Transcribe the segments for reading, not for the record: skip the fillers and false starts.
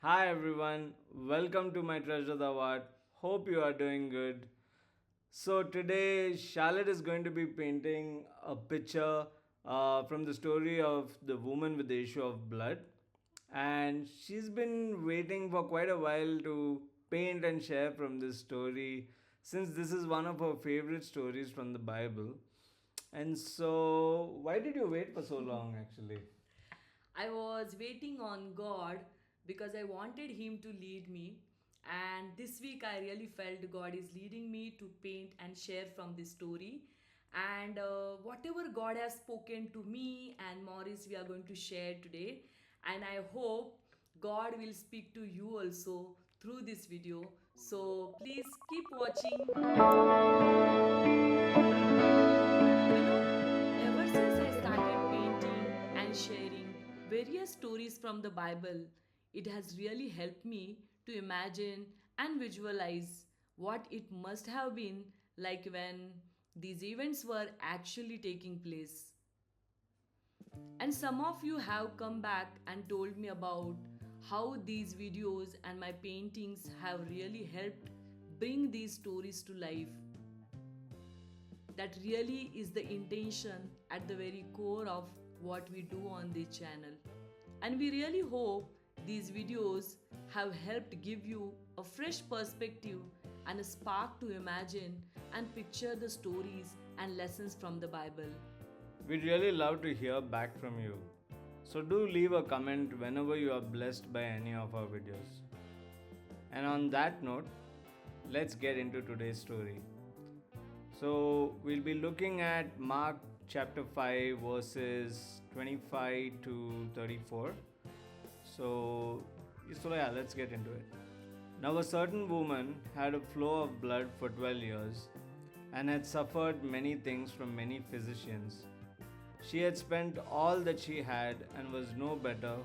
Hi everyone, welcome to my Treasure the Award. Hope you are doing good. So today Charlotte is going to be painting a picture from the story of the woman with the issue of blood, and she's been waiting for quite a while to paint and share from this story since this is one of her favorite stories from the Bible. And so, why did you wait for so long actually? I was waiting on God because I wanted Him to lead me. And this week I really felt God is leading me to paint and share from this story. And whatever God has spoken to me and Morris, we are going to share today. And I hope God will speak to you also through this video. So please keep watching. Ever since I started painting and sharing various stories from the Bible, it has really helped me to imagine and visualize what it must have been like when these events were actually taking place. And some of you have come back and told me about how these videos and my paintings have really helped bring these stories to life. That really is the intention at the very core of what we do on this channel. And we really hope these videos have helped give you a fresh perspective and a spark to imagine and picture the stories and lessons from the Bible. We'd really love to hear back from you. So do leave a comment whenever you are blessed by any of our videos. And on that note, let's get into today's story. So we'll be looking at Mark chapter 5 verses 25 to 34. So yeah, let's get into it. Now a certain woman had a flow of blood for 12 years and had suffered many things from many physicians. She had spent all that she had and was no better,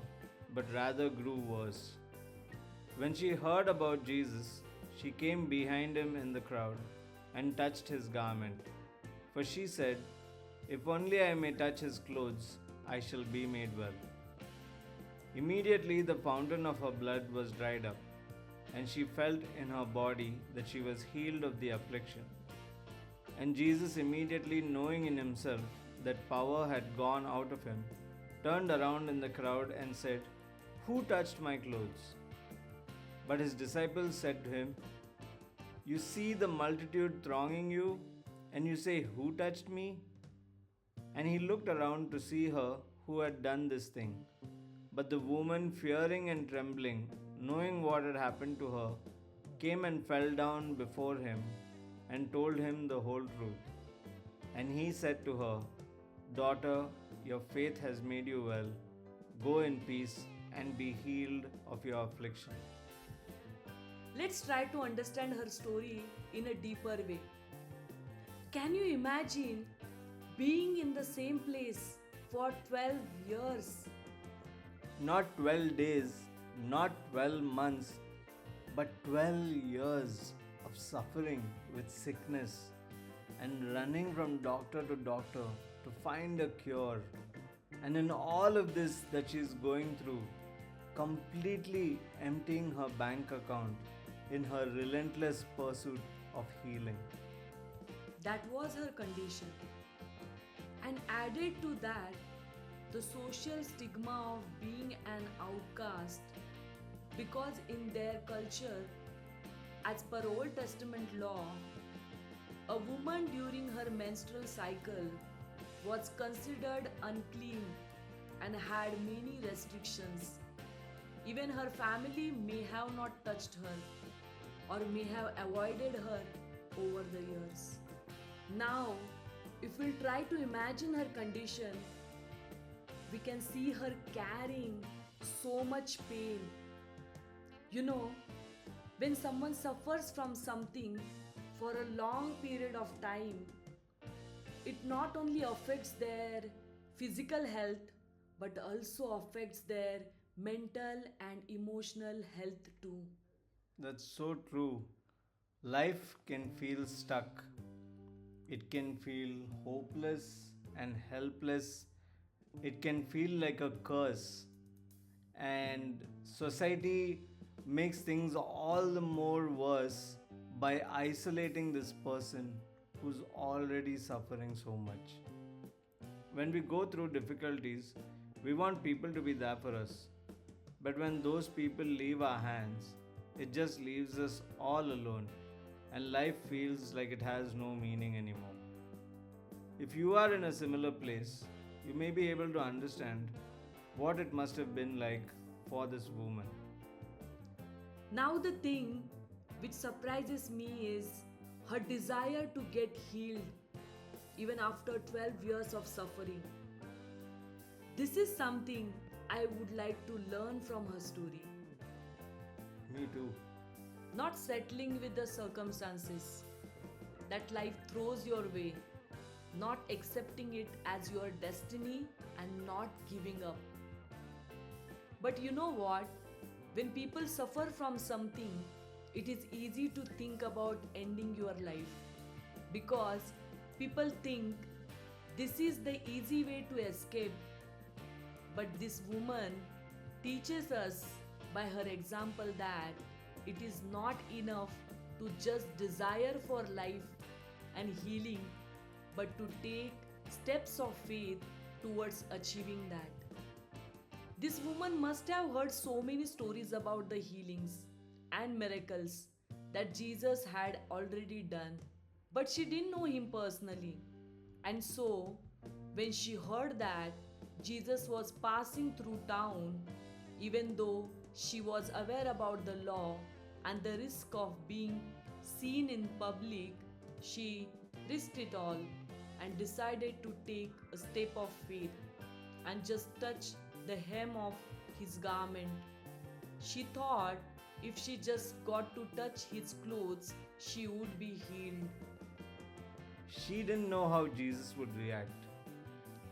but rather grew worse. When she heard about Jesus, she came behind him in the crowd and touched his garment. For she said, "If only I may touch his clothes, I shall be made well." Immediately the fountain of her blood was dried up, and she felt in her body that she was healed of the affliction. And Jesus, immediately knowing in himself that power had gone out of him, turned around in the crowd and said, "Who touched my clothes?" But his disciples said to him, "You see the multitude thronging you, and you say, 'Who touched me?'" And he looked around to see her who had done this thing. But the woman, fearing and trembling, knowing what had happened to her, came and fell down before him and told him the whole truth. And he said to her, "Daughter, your faith has made you well. Go in peace and be healed of your affliction." Let's try to understand her story in a deeper way. Can you imagine being in the same place for 12 years? Not 12 days, not 12 months, but 12 years of suffering with sickness and running from doctor to doctor to find a cure. And in all of this that she's going through, completely emptying her bank account in her relentless pursuit of healing. That was her condition. And added to that, the social stigma of being an outcast, because in their culture, as per Old Testament law, a woman during her menstrual cycle was considered unclean and had many restrictions. Even her family may have not touched her or may have avoided her over the years. Now, if we try to imagine her condition, we can see her carrying so much pain. You know, when someone suffers from something for a long period of time, it not only affects their physical health but also affects their mental and emotional health too. That's so true. Life can feel stuck. It can feel hopeless and helpless. It can feel like a curse. And society makes things all the more worse by isolating this person who's already suffering so much. When we go through difficulties, we want people to be there for us. But when those people leave our hands, it just leaves us all alone, and life feels like it has no meaning anymore. If you are in a similar place, you may be able to understand what it must have been like for this woman. Now, the thing which surprises me is her desire to get healed even after 12 years of suffering. This is something I would like to learn from her story. Me too. Not settling with the circumstances that life throws your way, not accepting it as your destiny and not giving up. But you know what? When people suffer from something, it is easy to think about ending your life because people think this is the easy way to escape. But this woman teaches us by her example that it is not enough to just desire for life and healing, but to take steps of faith towards achieving that. This woman must have heard so many stories about the healings and miracles that Jesus had already done, but she didn't know him personally. And so, when she heard that Jesus was passing through town, even though she was aware about the law and the risk of being seen in public, she risked it all and decided to take a step of faith and just touch the hem of his garment. She thought if she just got to touch his clothes, she would be healed. She didn't know how Jesus would react.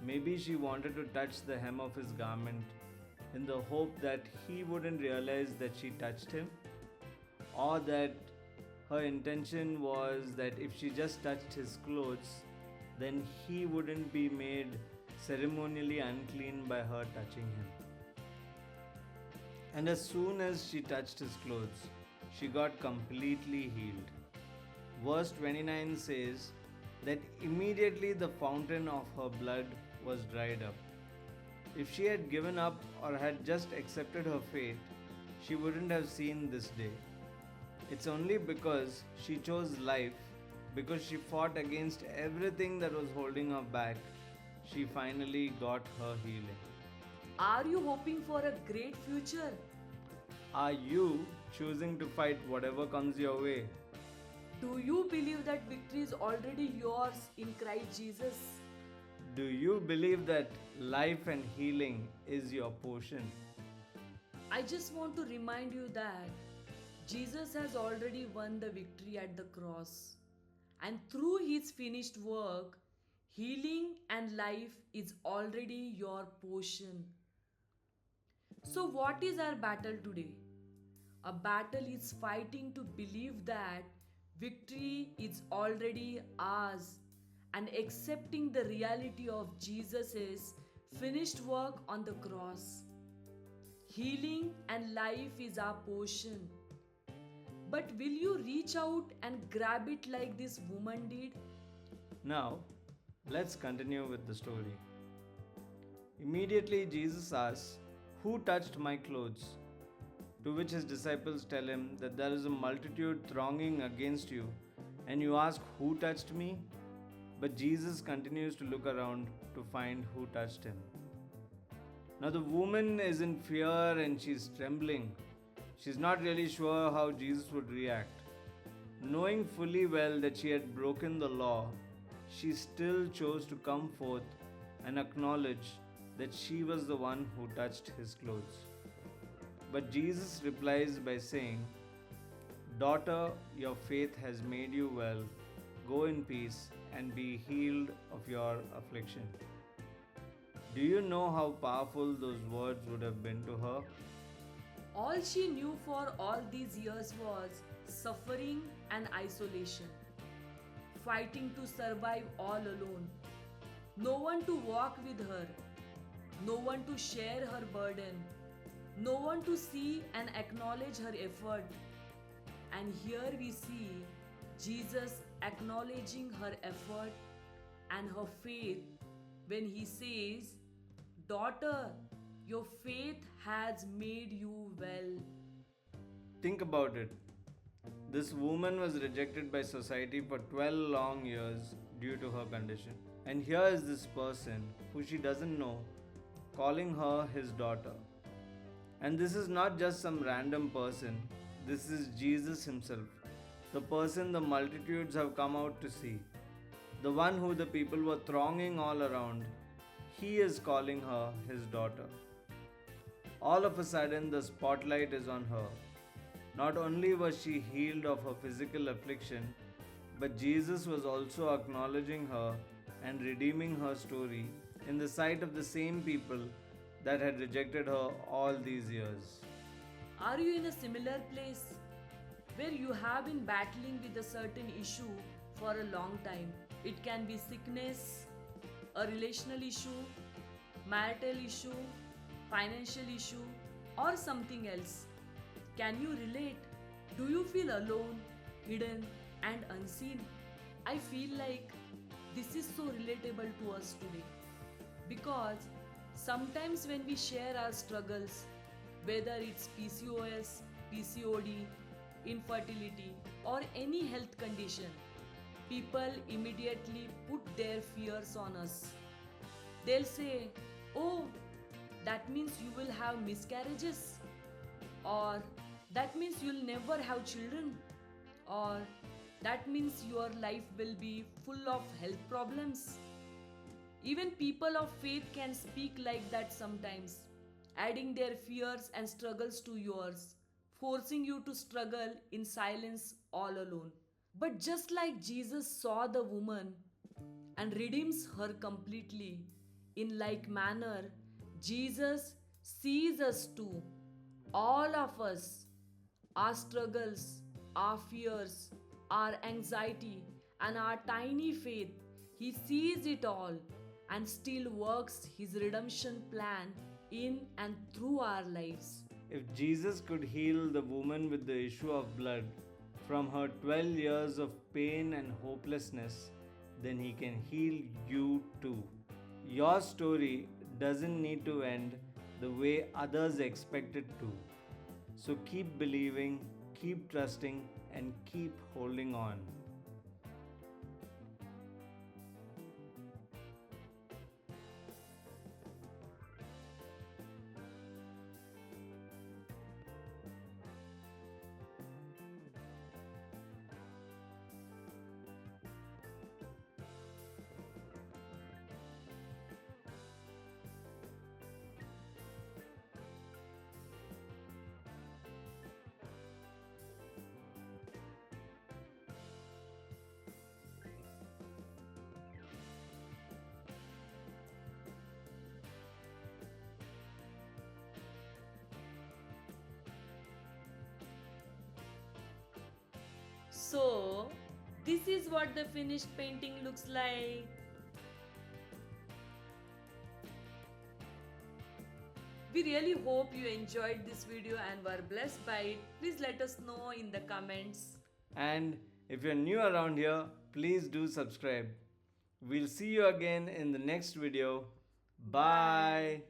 Maybe she wanted to touch the hem of his garment in the hope that he wouldn't realize that she touched him, or that her intention was that if she just touched his clothes, then he wouldn't be made ceremonially unclean by her touching him. And as soon as she touched his clothes, she got completely healed. Verse 29 says that immediately the fountain of her blood was dried up. If she had given up or had just accepted her fate, she wouldn't have seen this day. It's only because she chose life, because she fought against everything that was holding her back, she finally got her healing. Are you hoping for a great future? Are you choosing to fight whatever comes your way? Do you believe that victory is already yours in Christ Jesus? Do you believe that life and healing is your portion? I just want to remind you that Jesus has already won the victory at the cross. And through his finished work, healing and life is already your portion. So, what is our battle today? A battle is fighting to believe that victory is already ours and accepting the reality of Jesus' finished work on the cross. Healing and life is our portion. But will you reach out and grab it like this woman did? Now, let's continue with the story. Immediately, Jesus asks, "Who touched my clothes?" To which his disciples tell him that there is a multitude thronging against you, and you ask, "Who touched me?" But Jesus continues to look around to find who touched him. Now, the woman is in fear and she's trembling. She's not really sure how Jesus would react. Knowing fully well that she had broken the law, she still chose to come forth and acknowledge that she was the one who touched his clothes. But Jesus replies by saying, "Daughter, your faith has made you well. Go in peace and be healed of your affliction." Do you know how powerful those words would have been to her? All she knew for all these years was suffering and isolation, fighting to survive all alone, no one to walk with her, no one to share her burden, no one to see and acknowledge her effort. And here we see Jesus acknowledging her effort and her faith when he says, "Daughter, your faith has made you well." Think about it. This woman was rejected by society for 12 long years due to her condition. And here is this person who she doesn't know calling her his daughter. And this is not just some random person, this is Jesus himself, the person the multitudes have come out to see, the one who the people were thronging all around. He is calling her his daughter. All of a sudden, the spotlight is on her. Not only was she healed of her physical affliction, but Jesus was also acknowledging her and redeeming her story in the sight of the same people that had rejected her all these years. Are you in a similar place where you have been battling with a certain issue for a long time? It can be sickness, a relational issue, marital issue, financial issue, or something else. Can you relate? Do you feel alone, hidden, and unseen? I feel like this is so relatable to us today because sometimes when we share our struggles, whether it's PCOS, PCOD, infertility, or any health condition, people immediately put their fears on us. They'll say, "Oh, that means you will have miscarriages," or "that means you'll never have children," or "that means your life will be full of health problems." Even people of faith can speak like that sometimes, adding their fears and struggles to yours, forcing you to struggle in silence all alone. But just like Jesus saw the woman and redeems her completely, in like manner, Jesus sees us too, all of us, our struggles, our fears, our anxiety, and our tiny faith. He sees it all and still works his redemption plan in and through our lives. If Jesus could heal the woman with the issue of blood from her 12 years of pain and hopelessness, then he can heal you too. Your story doesn't need to end the way others expect it to. So keep believing, keep trusting, and keep holding on. So, this is what the finished painting looks like. We really hope you enjoyed this video and were blessed by it. Please let us know in the comments. And if you're new around here, please do subscribe. We'll see you again in the next video. Bye.